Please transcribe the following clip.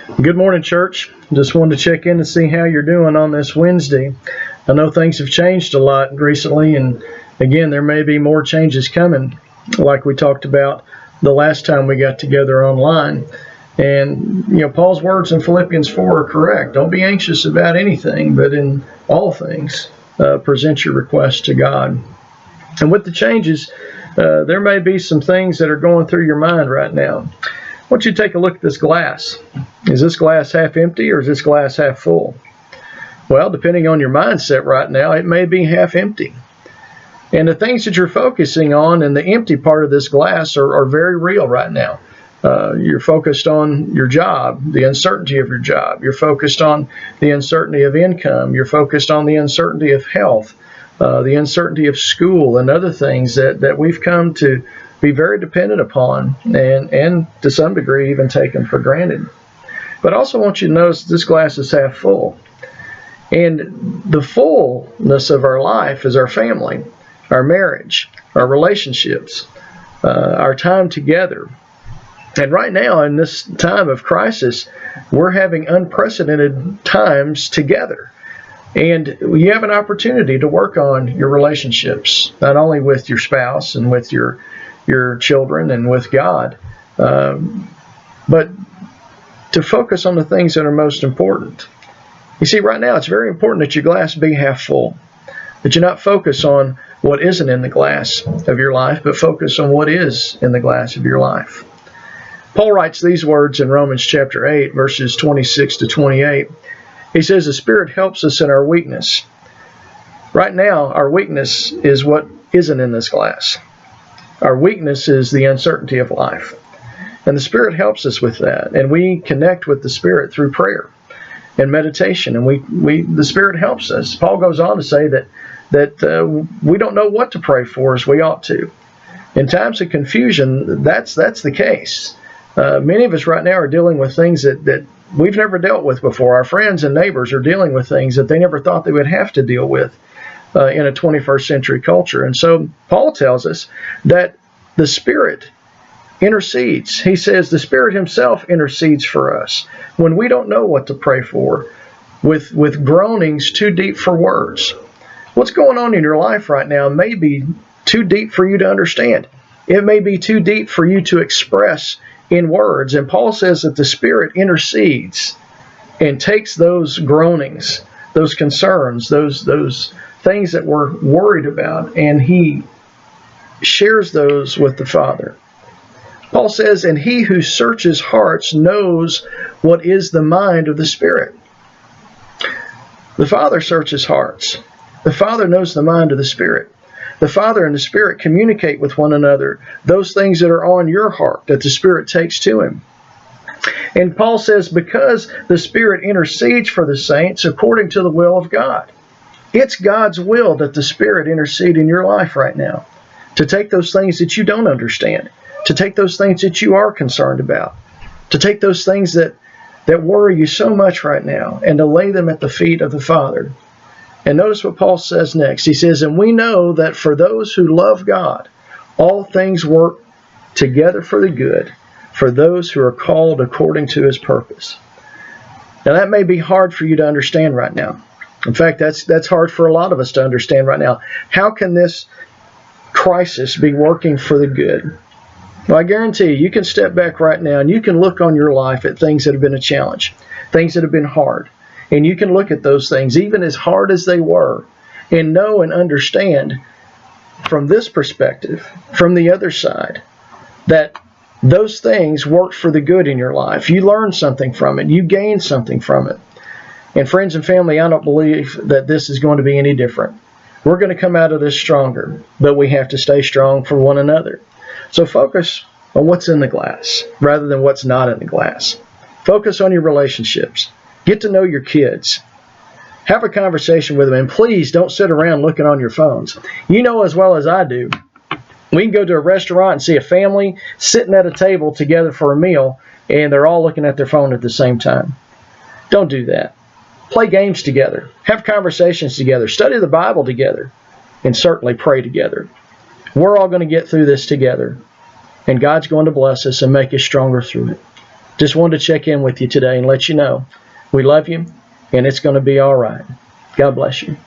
Good morning, church. Just wanted to check in to see how you're doing on this Wednesday. I know things have changed a lot recently, and again, there may be more changes coming, like we talked about the last time we got together online. And, Paul's words in Philippians 4 are correct. Don't be anxious about anything, but in all things, present your requests to God. And with the changes, there may be some things that are going through your mind right now. I want you to take a look at this glass. Is this glass half empty or is this glass half full? Well, depending on your mindset right now, it may be half empty. And the things that you're focusing on in the empty part of this glass are very real right now. You're focused on your job, the uncertainty of your job. You're focused on the uncertainty of income. You're focused on the uncertainty of health, the uncertainty of school, and other things that we've come to be very dependent upon and to some degree even taken for granted. But I also want you to notice this glass is half full. And the fullness of our life is our family, our marriage, our relationships, our time together. And right now, in this time of crisis, we're having unprecedented times together. And you have an opportunity to work on your relationships, not only with your spouse and with your children and with God, but to focus on the things that are most important. You see, right now, it's very important that your glass be half full, that you not focus on what isn't in the glass of your life, but focus on what is in the glass of your life. Paul writes these words in Romans chapter 8, verses 26 to 28. He says, the Spirit helps us in our weakness. Right now, our weakness is what isn't in this glass. Our weakness is the uncertainty of life. And the Spirit helps us with that. And we connect with the Spirit through prayer and meditation. And the Spirit helps us. Paul goes on to say that we don't know what to pray for as we ought to. In times of confusion, that's the case. Many of us right now are dealing with things that we've never dealt with before. Our friends and neighbors are dealing with things that they never thought they would have to deal with in a 21st century culture. And so Paul tells us that the Spirit intercedes. He says the Spirit himself intercedes for us when we don't know what to pray for, with groanings too deep for words. What's going on in your life right now may be too deep for you to understand. It may be too deep for you to express in words. And Paul says that the Spirit intercedes and takes those groanings, those concerns, those things that we're worried about, and he shares those with the Father. Paul says, and he who searches hearts knows what is the mind of the Spirit. The Father searches hearts. The Father knows the mind of the Spirit. The Father and the Spirit communicate with one another those things that are on your heart that the Spirit takes to him. And Paul says, because the Spirit intercedes for the saints according to the will of God. It's God's will that the Spirit intercede in your life right now, to take those things that you don't understand, to take those things that you are concerned about, to take those things that worry you so much right now, and to lay them at the feet of the Father. And notice what Paul says next. He says, and we know that for those who love God, all things work together for the good, for those who are called according to his purpose. Now that may be hard for you to understand right now. In fact, that's hard for a lot of us to understand right now. How can this crisis be working for the good? Well, I guarantee you can step back right now and you can look on your life at things that have been a challenge, things that have been hard. And you can look at those things, even as hard as they were, and know and understand from this perspective, from the other side, that those things worked for the good in your life. You learned something from it. You gained something from it. And friends and family, I don't believe that this is going to be any different. We're going to come out of this stronger, but we have to stay strong for one another. So focus on what's in the glass rather than what's not in the glass. Focus on your relationships. Get to know your kids. Have a conversation with them, and please don't sit around looking on your phones. You know as well as I do, we can go to a restaurant and see a family sitting at a table together for a meal, and they're all looking at their phone at the same time. Don't do that. Play games together. Have conversations together. Study the Bible together, and certainly pray together. We're all going to get through this together, and God's going to bless us and make us stronger through it. just wanted to check in with you today and let you know we love you and it's going to be all right. God bless you.